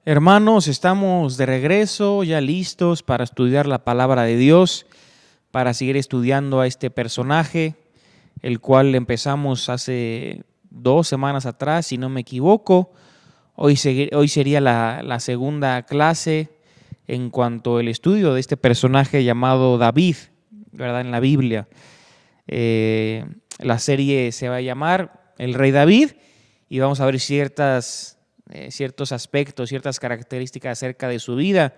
Hermanos, estamos de regreso, ya listos para estudiar la palabra de Dios, para seguir estudiando a este personaje, el cual empezamos hace 2 semanas atrás, si no me equivoco. Hoy sería la segunda clase en cuanto al estudio de este personaje llamado David, ¿verdad? En la Biblia. La serie se va a llamar El Rey David y vamos a ver ciertos aspectos, ciertas características acerca de su vida.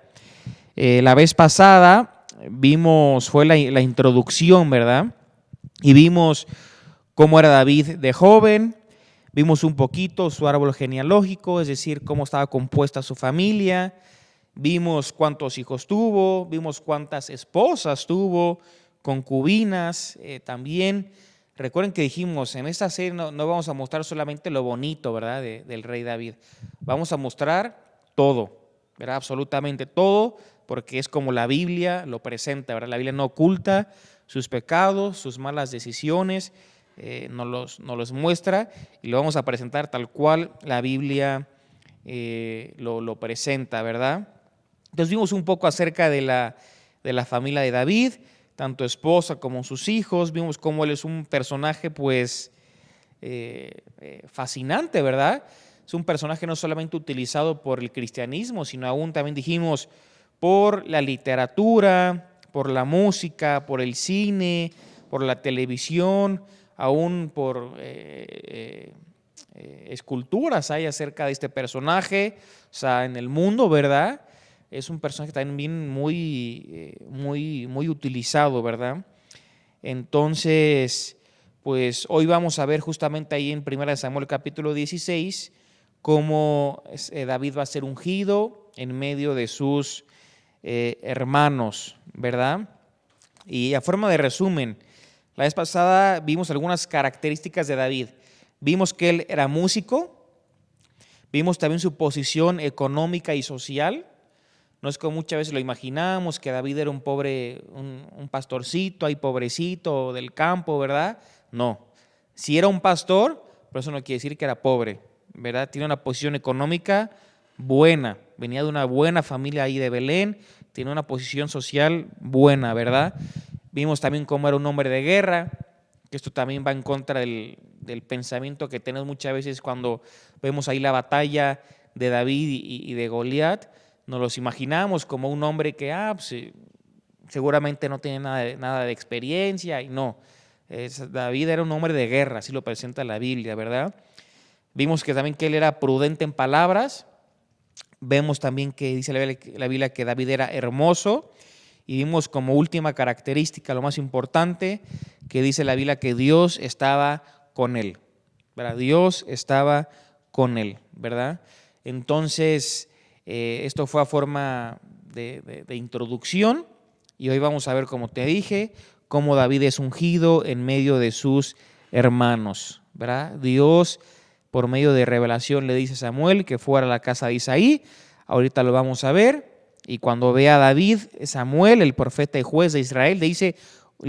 La vez pasada fue la introducción, ¿verdad? Y vimos cómo era David de joven, vimos un poquito su árbol genealógico, es decir, cómo estaba compuesta su familia, vimos cuántos hijos tuvo, vimos cuántas esposas tuvo, concubinas también. Recuerden que dijimos, en esta serie no vamos a mostrar solamente lo bonito, ¿verdad?, del rey David. Vamos a mostrar todo, ¿verdad?, absolutamente todo, porque es como la Biblia lo presenta, ¿verdad? La Biblia no oculta sus pecados, sus malas decisiones, nos los muestra y lo vamos a presentar tal cual la Biblia lo presenta, ¿verdad? Entonces vimos un poco acerca de la familia de David, tanto esposa como sus hijos. Vimos cómo él es un personaje pues fascinante, ¿verdad? Es un personaje no solamente utilizado por el cristianismo, sino aún también dijimos por la literatura, por la música, por el cine, por la televisión, aún por esculturas hay acerca de este personaje, o sea, en el mundo, ¿verdad? Es un personaje también muy utilizado, ¿verdad? Entonces, pues hoy vamos a ver justamente ahí en 1 Samuel capítulo 16 cómo David va a ser ungido en medio de sus hermanos, ¿verdad? Y a forma de resumen, la vez pasada vimos algunas características de David. Vimos que él era músico, vimos también su posición económica y social. No es como muchas veces lo imaginamos, que David era un pobre, un pastorcito, ahí pobrecito del campo, ¿verdad? No. Si era un pastor, pero eso no quiere decir que era pobre, ¿verdad? Tiene una posición económica buena, venía de una buena familia ahí de Belén, tiene una posición social buena, ¿verdad? Vimos también cómo era un hombre de guerra, que esto también va en contra del pensamiento que tenemos muchas veces cuando vemos ahí la batalla de David y de Goliat. Nos los imaginamos como un hombre que pues, seguramente no tiene nada de experiencia, y no. David era un hombre de guerra, así lo presenta la Biblia, ¿verdad? Vimos que también que él era prudente en palabras. Vemos también que dice la Biblia que David era hermoso. Y vimos como última característica, lo más importante, que dice la Biblia que Dios estaba con él, ¿verdad? Dios estaba con él, ¿verdad? Entonces, esto fue a forma de introducción y hoy vamos a ver, como te dije, cómo David es ungido en medio de sus hermanos, ¿verdad? Dios, por medio de revelación, le dice a Samuel que fuera a la casa de Isaí. Ahorita lo vamos a ver. Y cuando ve a David, Samuel, el profeta y juez de Israel, le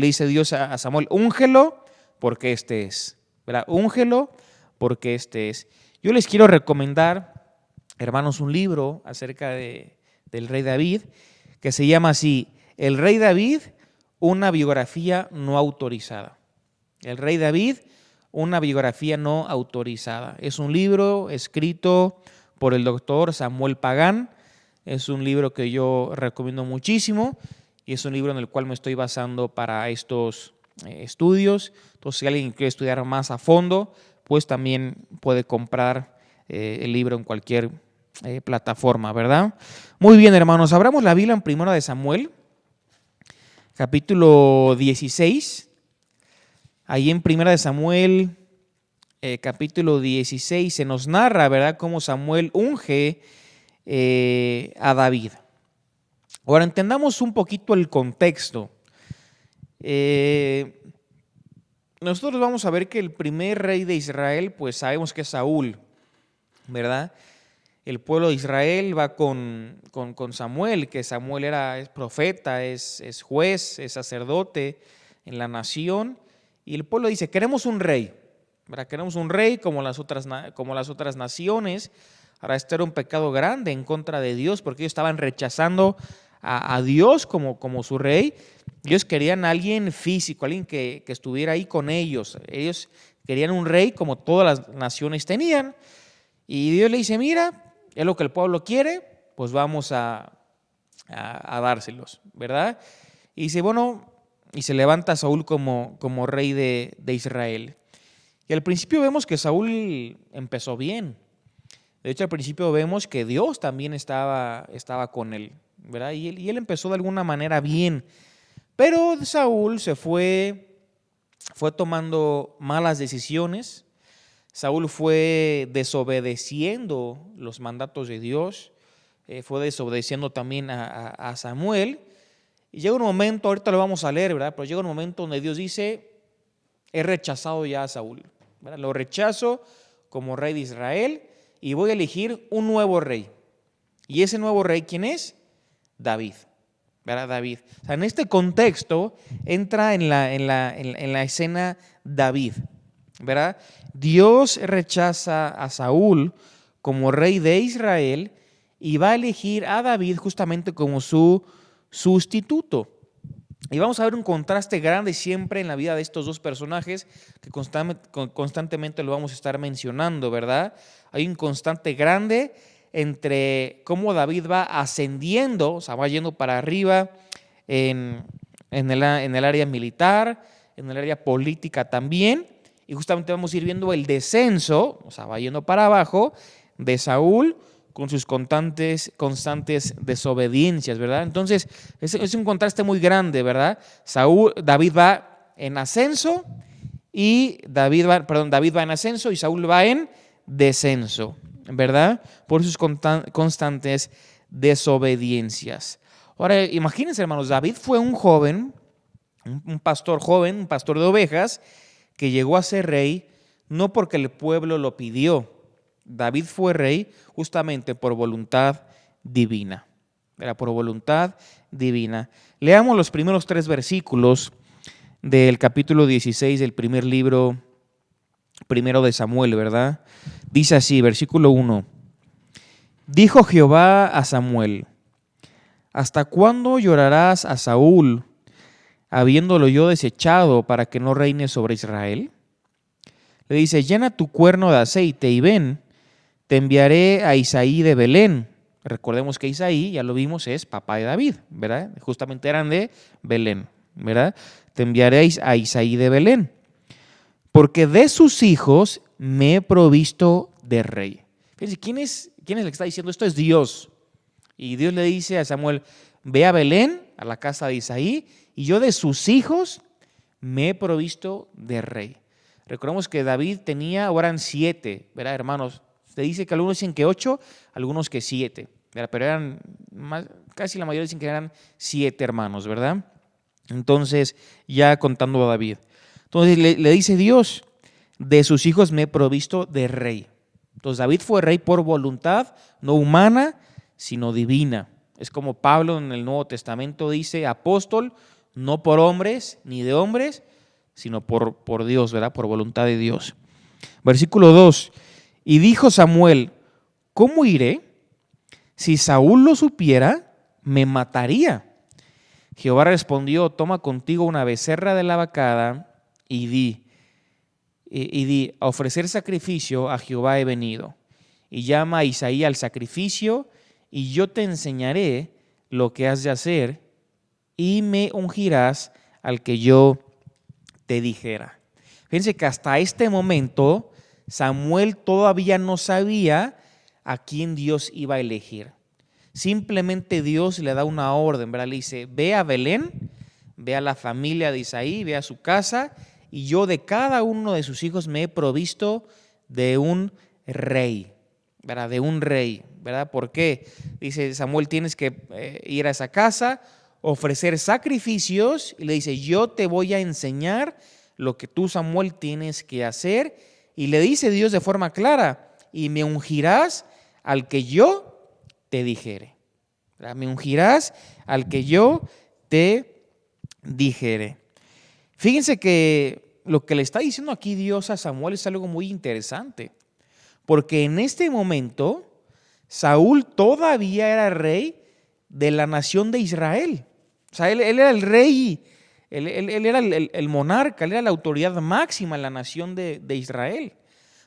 dice Dios a Samuel, úngelo porque este es, ¿verdad? Úngelo porque este es. Yo les quiero recomendar, hermanos, un libro acerca del rey David que se llama así, El Rey David, una biografía no autorizada. El Rey David, una biografía no autorizada. Es un libro escrito por el doctor Samuel Pagán. Es un libro que yo recomiendo muchísimo y es un libro en el cual me estoy basando para estos estudios. Entonces, si alguien quiere estudiar más a fondo, pues también puede comprar el libro en cualquier plataforma, ¿verdad? Muy bien, hermanos, abramos la Biblia en 1 Samuel, capítulo 16. Ahí en 1 Samuel, capítulo 16, se nos narra, ¿verdad?, cómo Samuel unge a David. Ahora entendamos un poquito el contexto. Nosotros vamos a ver que el primer rey de Israel, pues sabemos que es Saúl, ¿verdad? El pueblo de Israel va con Samuel, que Samuel es profeta, es juez, es sacerdote en la nación, y el pueblo dice, queremos un rey, ¿verdad? Queremos un rey como las otras naciones. Ahora, este era un pecado grande en contra de Dios porque ellos estaban rechazando a Dios como su rey. Ellos querían a alguien físico, alguien que estuviera ahí con ellos. Ellos querían un rey como todas las naciones tenían. Y Dios le dice, mira, es lo que el pueblo quiere, pues vamos a dárselos, ¿verdad? Y dice, bueno, y se levanta Saúl como rey de Israel. Y al principio vemos que Saúl empezó bien. De hecho, al principio vemos que Dios también estaba con él, ¿verdad? Y él empezó de alguna manera bien. Pero Saúl fue tomando malas decisiones. Saúl fue desobedeciendo los mandatos de Dios. Fue desobedeciendo también a Samuel. Y llega un momento, ahorita lo vamos a leer, ¿verdad? Pero llega un momento donde Dios dice, he rechazado ya a Saúl, ¿verdad? Lo rechazo como rey de Israel y voy a elegir un nuevo rey. Y ese nuevo rey, ¿quién es? David, ¿verdad? David. O sea, en este contexto entra en la escena David, ¿verdad? Dios rechaza a Saúl como rey de Israel y va a elegir a David justamente como su sustituto. Y vamos a ver un contraste grande siempre en la vida de estos dos personajes que constantemente lo vamos a estar mencionando, ¿verdad? Hay un constante grande entre cómo David va ascendiendo, o sea, va yendo para arriba en el área militar, en el área política también, y justamente vamos a ir viendo el descenso, o sea, va yendo para abajo de Saúl con sus constantes desobediencias, ¿verdad? Entonces, es un contraste muy grande, ¿verdad? David va en ascenso y David va en ascenso y Saúl va en descenso, ¿verdad? Por sus constantes desobediencias. Ahora, imagínense, hermanos, David fue un joven, un pastor joven, un pastor de ovejas, que llegó a ser rey no porque el pueblo lo pidió. David fue rey justamente por voluntad divina. Era por voluntad divina. Leamos los primeros 3 versículos del capítulo 16 del primer libro, primero de Samuel, ¿verdad? Dice así, versículo 1. Dijo Jehová a Samuel, ¿hasta cuándo llorarás a Saúl, habiéndolo yo desechado para que no reine sobre Israel? Le dice, llena tu cuerno de aceite y ven, te enviaré a Isaí de Belén. Recordemos que Isaí, ya lo vimos, es papá de David, ¿verdad? Justamente eran de Belén, ¿verdad? Te enviaré a Isaí de Belén, porque de sus hijos me he provisto de rey. Fíjense, ¿quién es el que está diciendo esto? Es Dios. Y Dios le dice a Samuel, ve a Belén, a la casa de Isaí, y yo de sus hijos me he provisto de rey. Recordemos que David tenía, ahora eran 7, ¿verdad, hermanos? Se dice que algunos dicen que 8, algunos que 7, ¿verdad? Pero eran casi la mayoría dicen que eran 7 hermanos, ¿verdad? Entonces, ya contando a David. Entonces le dice Dios, de sus hijos me he provisto de rey. Entonces David fue rey por voluntad, no humana, sino divina. Es como Pablo en el Nuevo Testamento dice, apóstol, no por hombres ni de hombres, sino por Dios, ¿verdad? Por voluntad de Dios. Versículo 2. Y dijo Samuel, ¿cómo iré? Si Saúl lo supiera, me mataría. Jehová respondió, toma contigo una becerra de la vacada y di, a ofrecer sacrificio a Jehová he venido. Y llama a Isaí al sacrificio, y yo te enseñaré lo que has de hacer, y me ungirás al que yo te dijera. Fíjense que hasta este momento Samuel todavía no sabía a quién Dios iba a elegir. Simplemente Dios le da una orden, ¿verdad? Le dice, ve a Belén, ve a la familia de Isaí, ve a su casa, y yo de cada uno de sus hijos me he provisto de un rey, ¿verdad? De un rey, ¿verdad? ¿Por qué? Dice Samuel, tienes que ir a esa casa, ofrecer sacrificios, y le dice, yo te voy a enseñar lo que tú, Samuel, tienes que hacer. Y le dice Dios de forma clara, y me ungirás al que yo te dijere. Me ungirás al que yo te dijere. Fíjense que lo que le está diciendo aquí Dios a Samuel es algo muy interesante, porque en este momento Saúl todavía era rey de la nación de Israel. O sea, él era el rey, él era el monarca, él era la autoridad máxima en la nación de Israel.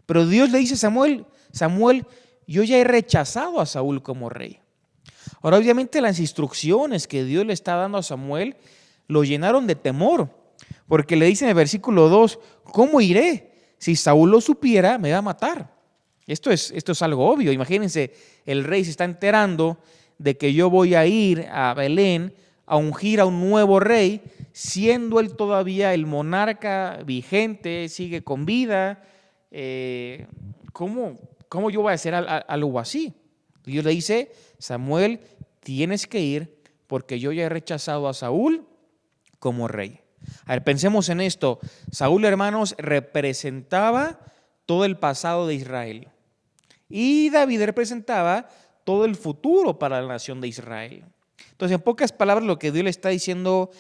Pero Dios le dice a Samuel, Samuel, yo ya he rechazado a Saúl como rey. Ahora, obviamente, las instrucciones que Dios le está dando a Samuel lo llenaron de temor, porque le dice en el versículo 2, ¿cómo iré? Si Saúl lo supiera, me va a matar. Esto es algo obvio. Imagínense, el rey se está enterando de que yo voy a ir a Belén a ungir a un nuevo rey, siendo él todavía el monarca vigente, sigue con vida. ¿Cómo yo voy a hacer algo así? Dios le dice, Samuel, tienes que ir porque yo ya he rechazado a Saúl como rey. A ver, pensemos en esto. Saúl, hermanos, representaba todo el pasado de Israel. Y David representaba todo el futuro para la nación de Israel. Entonces, en pocas palabras, lo que Dios le está diciendo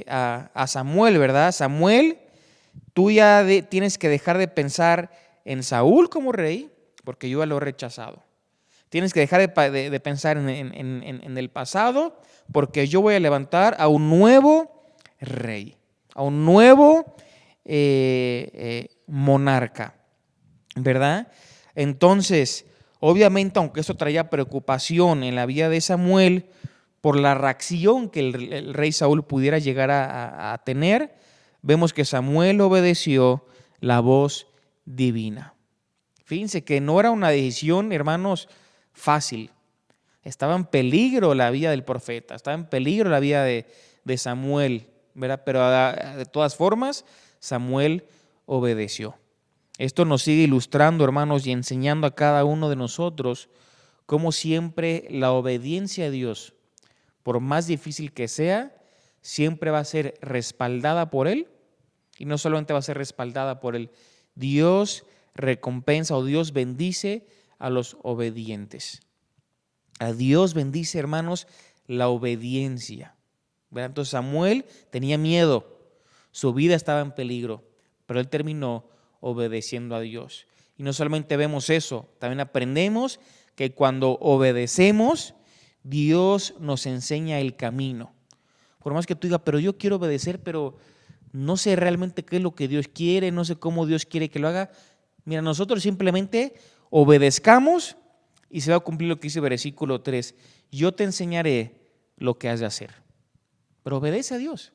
a Samuel, ¿verdad? Samuel, tú ya tienes que dejar de pensar en Saúl como rey, porque yo ya lo he rechazado. Tienes que dejar de pensar en el pasado, porque yo voy a levantar a un nuevo rey, a un nuevo monarca, ¿verdad? Entonces, obviamente, aunque eso traía preocupación en la vida de Samuel por la reacción que el rey Saúl pudiera llegar a tener, vemos que Samuel obedeció la voz divina. Fíjense que no era una decisión, hermanos, fácil. Estaba en peligro la vida del profeta, estaba en peligro la vida de Samuel, ¿verdad? Pero de todas formas, Samuel obedeció. Esto nos sigue ilustrando, hermanos, y enseñando a cada uno de nosotros cómo siempre la obediencia a Dios, por más difícil que sea, siempre va a ser respaldada por Él, y no solamente va a ser respaldada por Él. Dios recompensa o Dios bendice a los obedientes. A Dios bendice, hermanos, la obediencia, ¿verdad? Entonces Samuel tenía miedo, su vida estaba en peligro, pero él terminó obedeciendo a Dios. Y no solamente vemos eso, también aprendemos que cuando obedecemos, Dios nos enseña el camino. Por más que tú digas, pero yo quiero obedecer, pero no sé realmente qué es lo que Dios quiere, no sé cómo Dios quiere que lo haga. Mira, nosotros simplemente obedezcamos y se va a cumplir lo que dice el versículo 3. Yo te enseñaré lo que has de hacer. Pero obedece a Dios,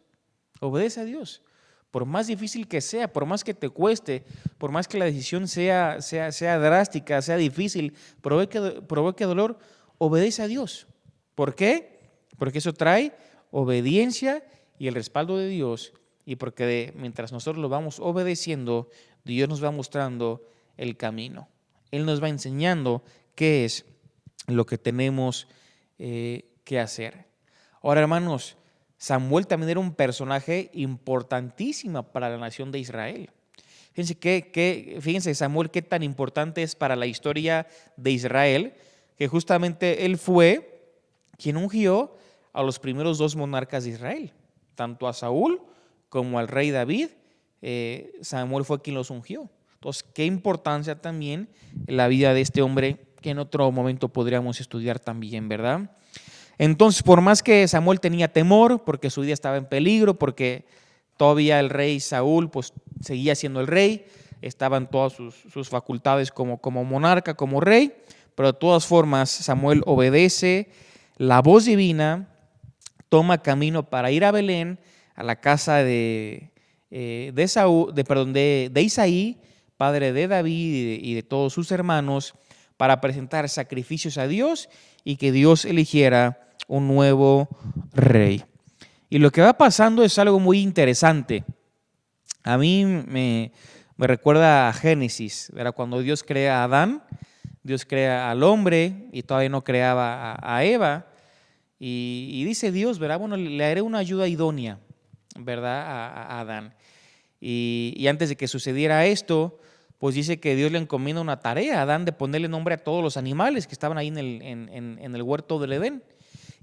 obedece a Dios. Por más difícil que sea, por más que te cueste, por más que la decisión sea drástica, sea difícil, provoque dolor, obedece a Dios. ¿Por qué? Porque eso trae obediencia y el respaldo de Dios, y porque mientras nosotros lo vamos obedeciendo, Dios nos va mostrando el camino. Él nos va enseñando qué es lo que tenemos que hacer. Ahora, hermanos, Samuel también era un personaje importantísimo para la nación de Israel. Fíjense Samuel qué tan importante es para la historia de Israel, que justamente él fue quien ungió a los primeros dos monarcas de Israel, tanto a Saúl como al rey David. Samuel fue quien los ungió. Entonces, qué importancia también en la vida de este hombre que en otro momento podríamos estudiar también, ¿verdad? Entonces, por más que Samuel tenía temor, porque su vida estaba en peligro, porque todavía el rey Saúl pues, seguía siendo el rey, estaban todas sus facultades como monarca, como rey, pero de todas formas Samuel obedece la voz divina, toma camino para ir a Belén, a la casa de Isaí, padre de David y de todos sus hermanos, para presentar sacrificios a Dios y que Dios eligiera un nuevo rey. Y lo que va pasando es algo muy interesante. A mí me recuerda a Génesis, ¿verdad? Cuando Dios crea a Adán, Dios crea al hombre y todavía no creaba a Eva. Y dice Dios, ¿verdad? Bueno, le haré una ayuda idónea, ¿verdad? A Adán. Y antes de que sucediera esto, pues dice que Dios le encomienda una tarea a Adán de ponerle nombre a todos los animales que estaban ahí en el huerto del Edén.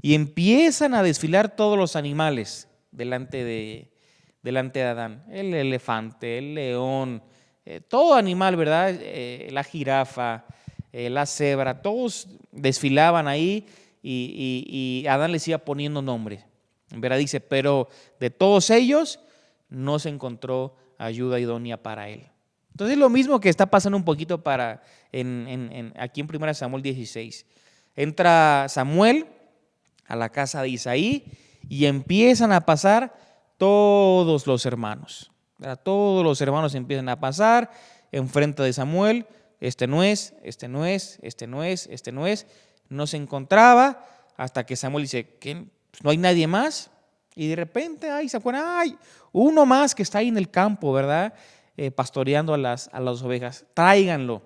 Y empiezan a desfilar todos los animales delante de Adán. El elefante, el león, todo animal, ¿verdad? La jirafa, la cebra, todos desfilaban ahí y Adán les iba poniendo nombre. ¿Verdad? Dice, pero de todos ellos no se encontró ayuda idónea para él. Entonces es lo mismo que está pasando un poquito aquí en 1 Samuel 16. Entra Samuel a la casa de Isaí y empiezan a pasar todos los hermanos. ¿Verdad? Todos los hermanos empiezan a pasar enfrente de Samuel. Este no es. No se encontraba hasta que Samuel dice, ¿qué? No hay nadie más. Y de repente, se acuerdan, hay uno más que está ahí en el campo, ¿verdad? Pastoreando a las ovejas. Tráiganlo,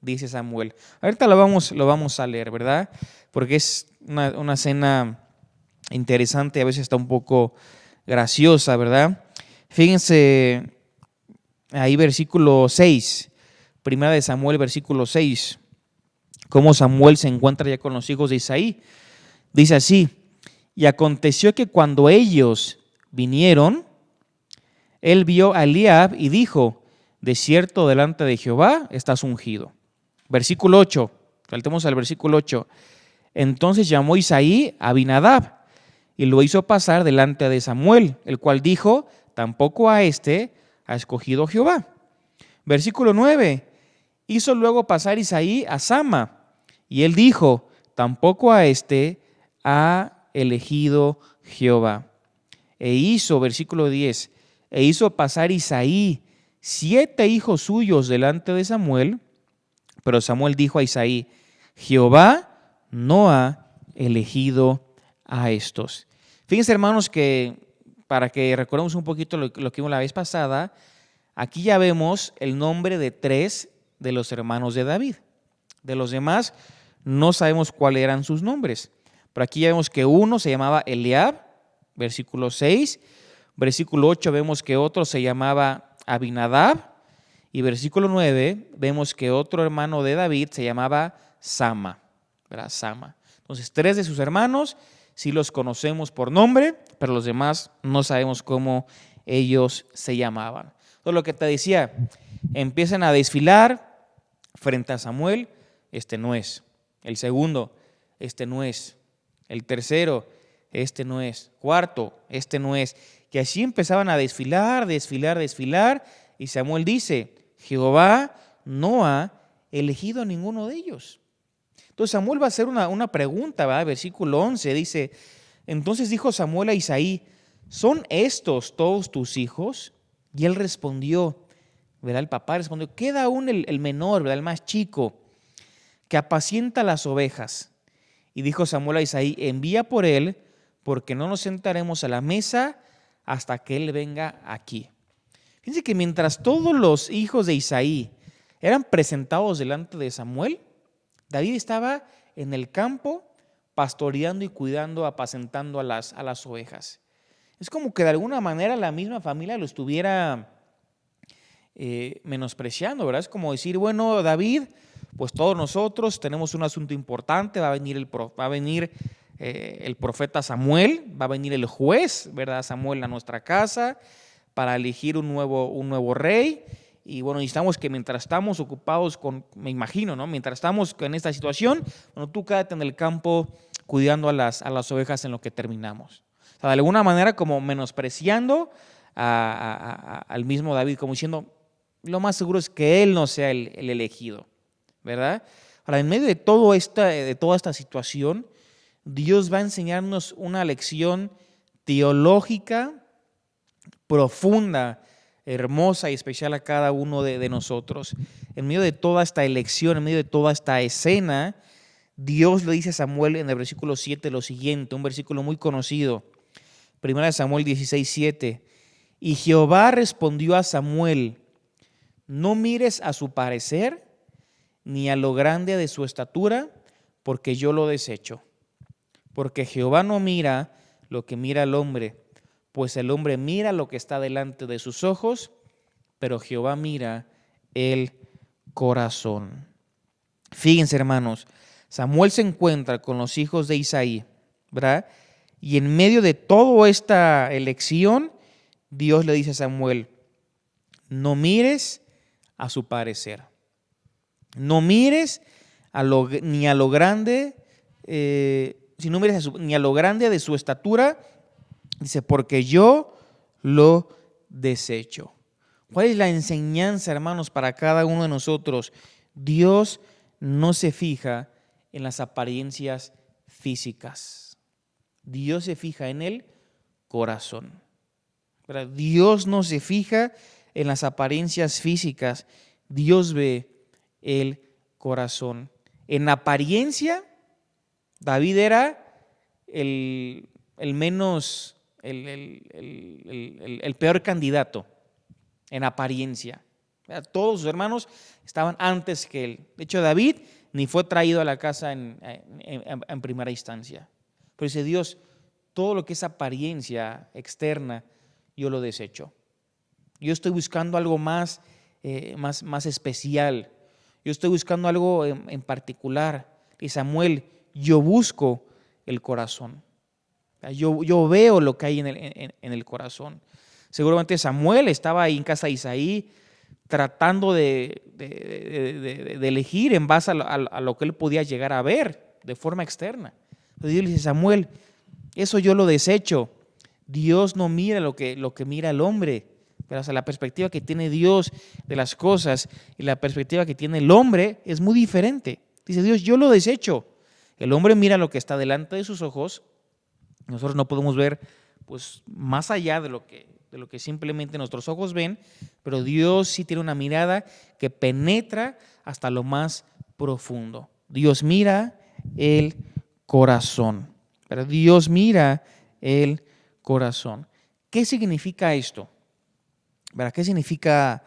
dice Samuel. Ahorita lo vamos a leer, ¿verdad? Porque es una escena interesante, a veces está un poco graciosa, ¿verdad? Fíjense ahí versículo 6, 1 Samuel versículo 6, cómo Samuel se encuentra ya con los hijos de Isaí. Dice así, y aconteció que cuando ellos vinieron, él vio a Eliab y dijo, de cierto delante de Jehová estás ungido. Versículo 8, saltemos al versículo 8. Entonces llamó Isaí a Abinadab y lo hizo pasar delante de Samuel, el cual dijo, tampoco a este ha escogido Jehová. Versículo 9, hizo luego pasar Isaí a Sama y él dijo, tampoco a este ha elegido Jehová. E hizo, versículo 10, e hizo pasar Isaí 7 hijos suyos delante de Samuel, pero Samuel dijo a Isaí, Jehová no ha elegido a estos. Fíjense, hermanos, que para que recordemos un poquito lo que vimos la vez pasada, aquí ya vemos el nombre de 3 de los hermanos de David. De los demás no sabemos cuáles eran sus nombres. Pero aquí ya vemos que uno se llamaba Eliab, versículo 6. Versículo 8 vemos que otro se llamaba Abinadab. Y versículo 9 vemos que otro hermano de David se llamaba Sama. ¿Verdad? Sama. Entonces 3 de sus hermanos sí los conocemos por nombre, pero los demás no sabemos cómo ellos se llamaban. Entonces lo que te decía, empiezan a desfilar frente a Samuel, este no es. El segundo, este no es. El tercero, este no es. Cuarto, este no es. Y así empezaban a desfilar. Y Samuel dice, Jehová no ha elegido a ninguno de ellos. Entonces Samuel va a hacer una pregunta, ¿verdad? Versículo 11 dice, entonces dijo Samuel a Isaí, ¿son estos todos tus hijos? Y él respondió, ¿verdad? El papá respondió, queda aún el menor, ¿verdad? El más chico, que apacienta las ovejas. Y dijo Samuel a Isaí, envía por él, porque no nos sentaremos a la mesa hasta que él venga aquí. Fíjense que mientras todos los hijos de Isaí eran presentados delante de Samuel, David estaba en el campo pastoreando y cuidando, apacentando a las ovejas. Es como que de alguna manera la misma familia lo estuviera menospreciando, ¿verdad? Es como decir, bueno, David, pues todos nosotros tenemos un asunto importante, va a venir el profeta Samuel, va a venir el juez, ¿verdad? Samuel a nuestra casa para elegir un nuevo rey. Y bueno, necesitamos que mientras estamos ocupados me imagino, ¿no? Mientras estamos en esta situación, bueno, tú quédate en el campo cuidando a las ovejas en lo que terminamos. O sea, de alguna manera como menospreciando al mismo David, como diciendo, lo más seguro es que él no sea el elegido, ¿verdad? Ahora, en medio de toda esta situación, Dios va a enseñarnos una lección teológica profunda, hermosa y especial a cada uno de nosotros. En medio de toda esta elección, en medio de toda esta escena, Dios le dice a Samuel en el versículo 7 lo siguiente, un versículo muy conocido, 1 Samuel 16:7. Y Jehová respondió a Samuel, no mires a su parecer, ni a lo grande de su estatura, porque yo lo desecho. Porque Jehová no mira lo que mira el hombre, pues el hombre mira lo que está delante de sus ojos, pero Jehová mira el corazón. Fíjense, hermanos, Samuel se encuentra con los hijos de Isaí, ¿verdad? Y en medio de toda esta elección, Dios le dice a Samuel, no mires a su parecer, no mires ni a lo grande, si no mires ni a lo grande de su estatura, dice, porque yo lo desecho. ¿Cuál es la enseñanza, hermanos, para cada uno de nosotros? Dios no se fija en las apariencias físicas. Dios se fija en el corazón. ¿Verdad? Dios no se fija en las apariencias físicas. Dios ve el corazón. En apariencia, David era el peor candidato en apariencia. Todos sus hermanos estaban antes que él. De hecho, David ni fue traído a la casa en primera instancia. Pero dice Dios, todo lo que es apariencia externa, yo lo desecho. Yo estoy buscando algo más especial. Yo estoy buscando algo en particular. Y Samuel, yo busco el corazón. Yo veo lo que hay en el corazón. Seguramente Samuel estaba ahí en casa de Isaí tratando de elegir en base a lo que él podía llegar a ver de forma externa. Pero Dios le dice, Samuel, eso yo lo desecho. Dios no mira lo que mira el hombre. Pero, o sea, la perspectiva que tiene Dios de las cosas y la perspectiva que tiene el hombre es muy diferente. Dice Dios, yo lo desecho. El hombre mira lo que está delante de sus ojos. Nosotros no podemos ver pues, más allá de lo que simplemente nuestros ojos ven, pero Dios sí tiene una mirada que penetra hasta lo más profundo. Dios mira el corazón. Pero Dios mira el corazón. ¿Qué significa esto? ¿Verdad? ¿Qué significa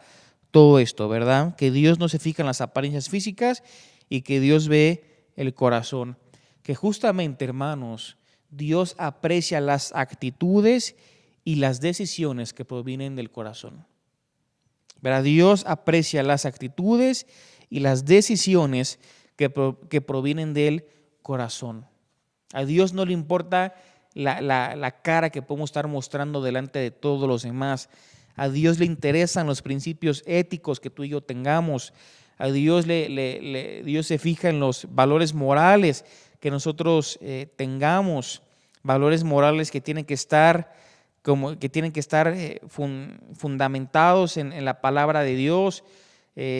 todo esto? ¿Verdad? Que Dios no se fija en las apariencias físicas y que Dios ve el corazón. Que justamente, hermanos, Dios aprecia las actitudes y las decisiones que provienen del corazón. ¿Verdad? Dios aprecia las actitudes y las decisiones que provienen del corazón. A Dios no le importa la cara que podemos estar mostrando delante de todos los demás. A Dios le interesan los principios éticos que tú y yo tengamos. A Dios Dios se fija en los valores morales que nosotros tengamos, valores morales que tienen que estar fundamentados en la palabra de Dios,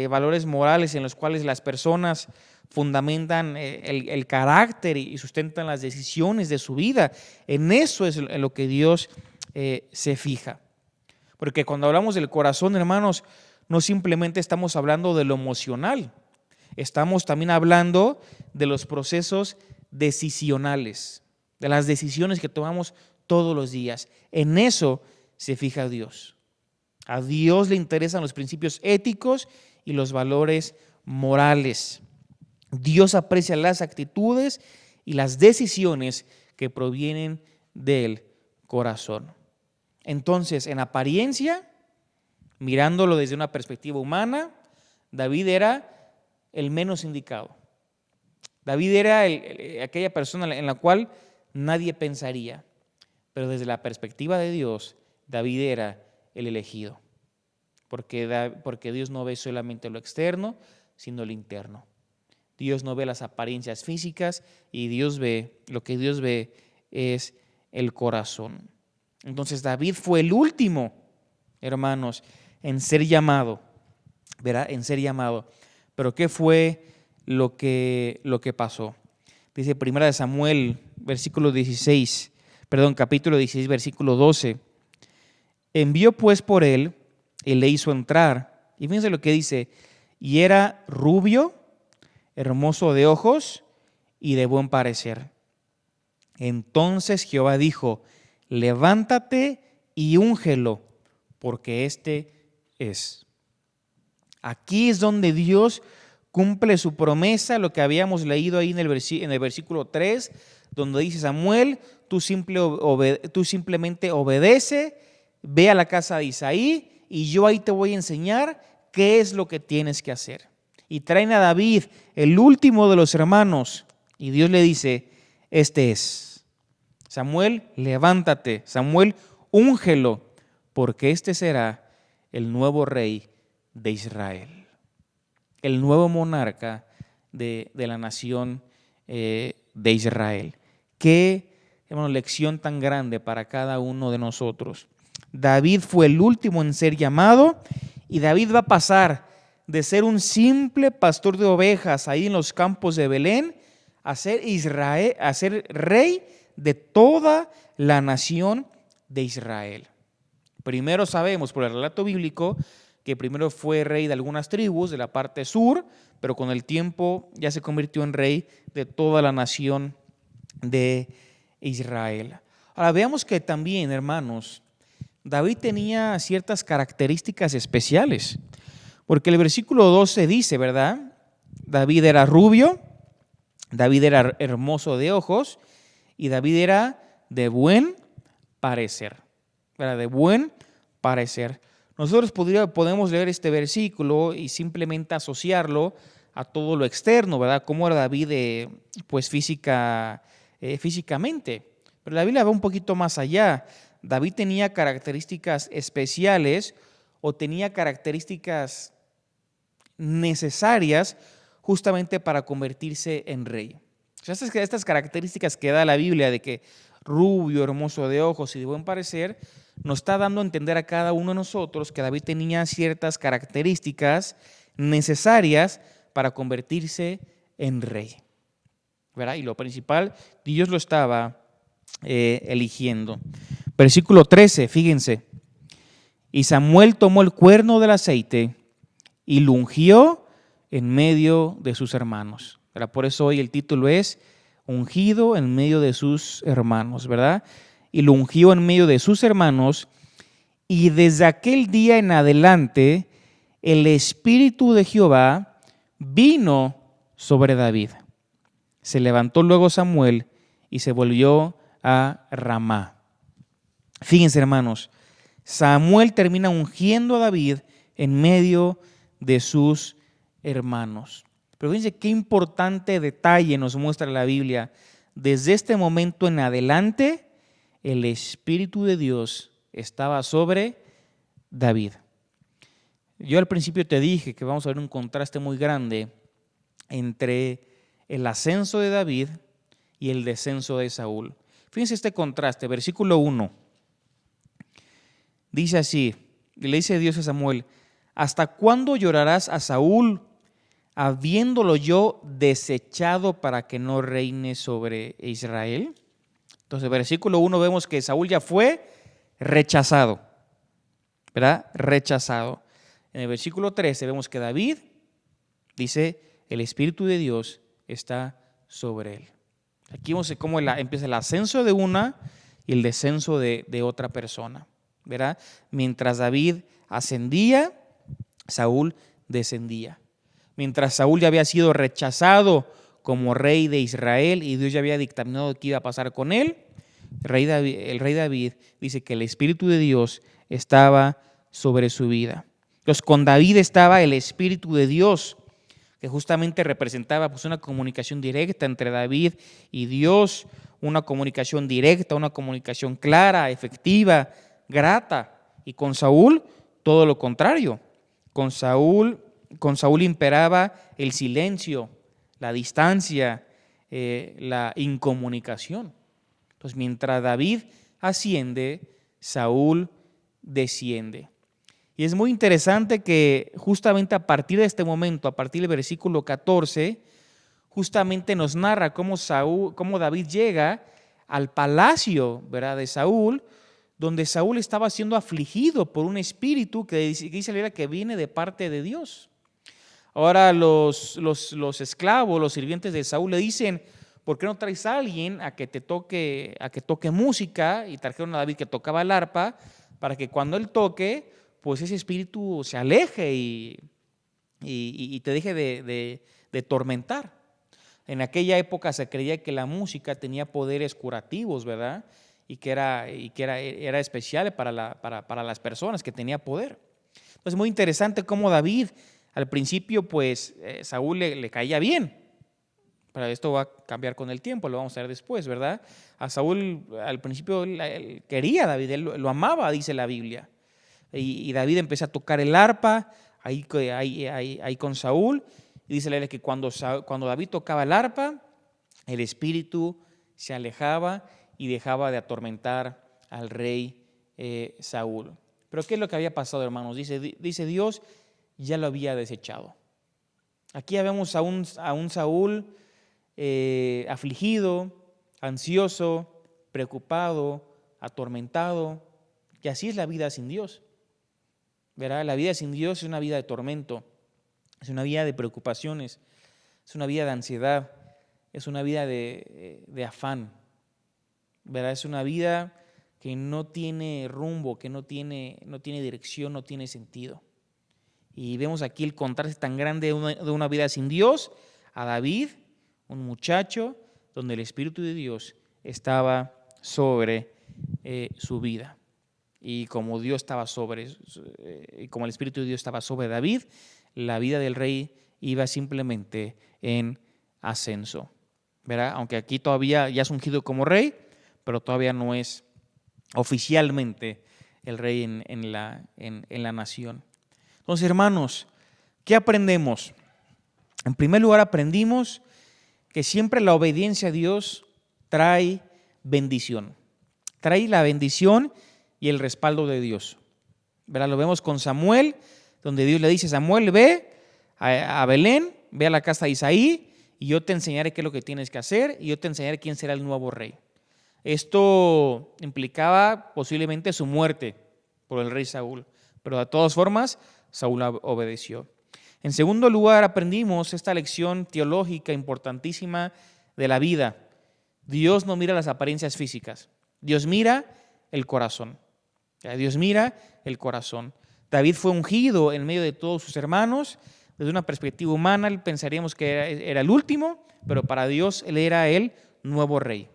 valores morales en los cuales las personas fundamentan el carácter y sustentan las decisiones de su vida. En eso es en lo que Dios se fija. Porque cuando hablamos del corazón, hermanos, no simplemente estamos hablando de lo emocional, estamos también hablando de los procesos decisionales, de las decisiones que tomamos todos los días. En eso se fija Dios. A Dios le interesan los principios éticos y los valores morales. Dios aprecia las actitudes y las decisiones que provienen del corazón. Entonces, en apariencia, mirándolo desde una perspectiva humana, David era el menos indicado. David era aquella persona en la cual nadie pensaría. Pero desde la perspectiva de Dios, David era el elegido. Porque Dios no ve solamente lo externo, sino lo interno. Dios no ve las apariencias físicas y lo que Dios ve es el corazón. Entonces David fue el último, hermanos, en ser llamado, ¿verdad? En ser llamado. Pero ¿qué fue lo que pasó? Dice 1 Samuel, capítulo 16, versículo 12. Envió pues por él y le hizo entrar. Y fíjense lo que dice, y era rubio, hermoso de ojos y de buen parecer. Entonces Jehová dijo, levántate y úngelo, porque este es. Aquí es donde Dios cumple su promesa, lo que habíamos leído ahí en el versículo 3, donde dice Samuel, tú simplemente obedece, ve a la casa de Isaí y yo ahí te voy a enseñar qué es lo que tienes que hacer. Y traen a David, el último de los hermanos, y Dios le dice, este es. Samuel, levántate. Samuel, úngelo, porque este será el nuevo rey de Israel. El nuevo monarca de la nación de Israel. Qué, hermano, lección tan grande para cada uno de nosotros. David fue el último en ser llamado y David va a pasar de ser un simple pastor de ovejas ahí en los campos de Belén a ser rey de toda la nación de Israel. Primero sabemos por el relato bíblico que primero fue rey de algunas tribus de la parte sur, pero con el tiempo ya se convirtió en rey de toda la nación de Israel. Ahora veamos que también, hermanos, David tenía ciertas características especiales, porque el versículo 12 dice, ¿verdad? David era rubio, David era hermoso de ojos y David era de buen parecer, ¿verdad? De buen parecer. Nosotros podemos leer este versículo y simplemente asociarlo a todo lo externo, ¿verdad? Cómo era David pues físicamente. Pero la Biblia va un poquito más allá. David tenía características especiales o tenía características necesarias justamente para convertirse en rey. O sea, estas características que da la Biblia de que rubio, hermoso de ojos y de buen parecer, nos está dando a entender a cada uno de nosotros que David tenía ciertas características necesarias para convertirse en rey, ¿verdad? Y lo principal, Dios lo estaba eligiendo. Versículo 13, fíjense. Y Samuel tomó el cuerno del aceite y lo ungió en medio de sus hermanos. ¿Verdad? Por eso hoy el título es ungido en medio de sus hermanos, ¿verdad? Y lo ungió en medio de sus hermanos, y desde aquel día en adelante el Espíritu de Jehová vino sobre David. Se levantó luego Samuel y se volvió a Ramá. Fíjense, hermanos, Samuel termina ungiendo a David en medio de sus hermanos. Pero fíjense qué importante detalle nos muestra la Biblia. Desde este momento en adelante, el Espíritu de Dios estaba sobre David. Yo al principio te dije que vamos a ver un contraste muy grande entre el ascenso de David y el descenso de Saúl. Fíjense este contraste, versículo 1. Dice así, le dice Dios a Samuel: ¿hasta cuándo llorarás a Saúl, habiéndolo yo desechado para que no reine sobre Israel? Entonces, versículo 1 vemos que Saúl ya fue rechazado, ¿verdad? Rechazado. En el versículo 13 vemos que David dice: el Espíritu de Dios está sobre él. Aquí vemos cómo empieza el ascenso de una y el descenso de otra persona, ¿verdad? Mientras David ascendía, Saúl descendía. Mientras Saúl ya había sido rechazado como rey de Israel y Dios ya había dictaminado qué iba a pasar con él, el rey David dice que el Espíritu de Dios estaba sobre su vida. Entonces, con David estaba el Espíritu de Dios, que justamente representaba pues una comunicación directa entre David y Dios, una comunicación directa, una comunicación clara, efectiva, grata. Y con Saúl, todo lo contrario. Con Saúl imperaba el silencio, la distancia, la incomunicación. Entonces, mientras David asciende, Saúl desciende. Y es muy interesante que justamente a partir de este momento, a partir del versículo 14, justamente nos narra cómo David llega al palacio, ¿verdad?, de Saúl, donde Saúl estaba siendo afligido por un espíritu que dice la Biblia que viene de parte de Dios. Ahora los esclavos, los sirvientes de Saúl le dicen: ¿por qué no traes a alguien a que toque música? Y trajeron a David, que tocaba el arpa, para que cuando él toque, pues ese espíritu se aleje y te deje de tormentar. En aquella época se creía que la música tenía poderes curativos, ¿verdad? Y que era especial para las personas, que tenía poder. Entonces, muy interesante cómo David, al principio, pues Saúl le caía bien. Pero esto va a cambiar con el tiempo, lo vamos a ver después, ¿verdad? A Saúl al principio él quería a David, él lo amaba, dice la Biblia. Y David empezó a tocar el arpa ahí con Saúl. Y dice la Biblia que cuando David tocaba el arpa, el espíritu se alejaba y dejaba de atormentar al rey Saúl. Pero ¿qué es lo que había pasado, hermanos? Dice Dios, ya lo había desechado. Aquí ya vemos a un Saúl afligido, ansioso, preocupado, atormentado. Y así es la vida sin Dios. ¿Verdad? La vida sin Dios es una vida de tormento, es una vida de preocupaciones, es una vida de ansiedad, es una vida de afán. ¿Verdad? Es una vida que no tiene rumbo, que no tiene dirección, no tiene sentido. Y vemos aquí el contraste tan grande de una vida sin Dios a David, un muchacho donde el Espíritu de Dios estaba sobre su vida. Y como Dios estaba y como el Espíritu de Dios estaba sobre David, la vida del rey iba simplemente en ascenso. ¿Verdad? Aunque aquí todavía ya es ungido como rey, pero todavía no es oficialmente el rey en la nación. Entonces, hermanos, ¿qué aprendemos? En primer lugar, aprendimos que siempre la obediencia a Dios trae bendición. Trae la bendición y el respaldo de Dios. ¿Verdad? Lo vemos con Samuel, donde Dios le dice: Samuel, ve a Belén, ve a la casa de Isaí, y yo te enseñaré qué es lo que tienes que hacer, y yo te enseñaré quién será el nuevo rey. Esto implicaba posiblemente su muerte por el rey Saúl, pero de todas formas Saúl obedeció. En segundo lugar, aprendimos esta lección teológica importantísima de la vida. Dios no mira las apariencias físicas, Dios mira el corazón. Dios mira el corazón. David fue ungido en medio de todos sus hermanos. Desde una perspectiva humana pensaríamos que era el último, pero para Dios él era el nuevo rey.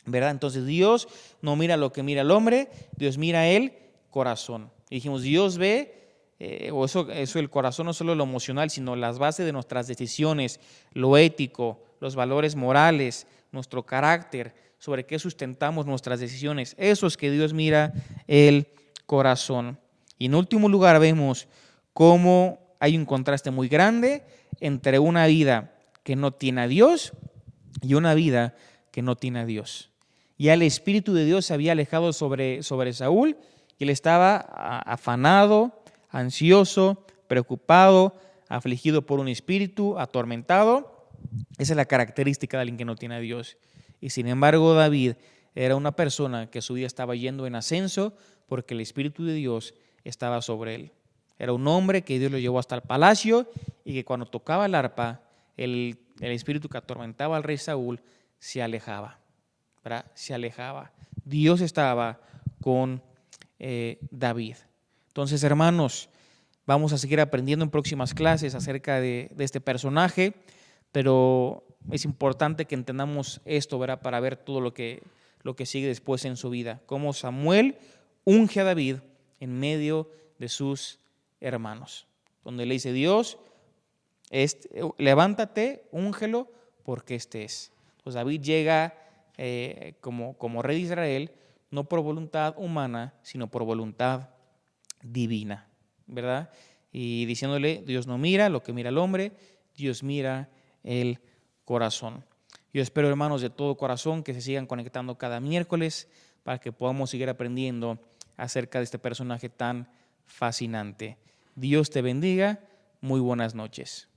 ¿Verdad? Entonces Dios no mira lo que mira el hombre, Dios mira el corazón. Y dijimos, Dios ve, eso el corazón, no solo lo emocional, sino las bases de nuestras decisiones, lo ético, los valores morales, nuestro carácter, sobre qué sustentamos nuestras decisiones. Eso es que Dios mira el corazón. Y en último lugar vemos cómo hay un contraste muy grande entre una vida que no tiene a Dios y una vida que no tiene a Dios. Ya el Espíritu de Dios se había alejado sobre Saúl y él estaba afanado, ansioso, preocupado, afligido por un espíritu, atormentado. Esa es la característica de alguien que no tiene a Dios. Y sin embargo, David era una persona que su vida estaba yendo en ascenso porque el Espíritu de Dios estaba sobre él. Era un hombre que Dios lo llevó hasta el palacio y que cuando tocaba el arpa, el espíritu que atormentaba al rey Saúl se alejaba. ¿Verdad? Se alejaba. Dios estaba con David. Entonces, hermanos, vamos a seguir aprendiendo en próximas clases acerca de este personaje, pero es importante que entendamos esto, ¿verdad? Para ver todo lo que sigue después en su vida. Cómo Samuel unge a David en medio de sus hermanos. Donde le dice Dios, levántate, úngelo, porque este es. Pues David llega como rey de Israel, no por voluntad humana, sino por voluntad divina, ¿verdad? Y diciéndole, Dios no mira lo que mira el hombre, Dios mira el corazón. Yo espero, hermanos, de todo corazón que se sigan conectando cada miércoles para que podamos seguir aprendiendo acerca de este personaje tan fascinante. Dios te bendiga. Muy buenas noches.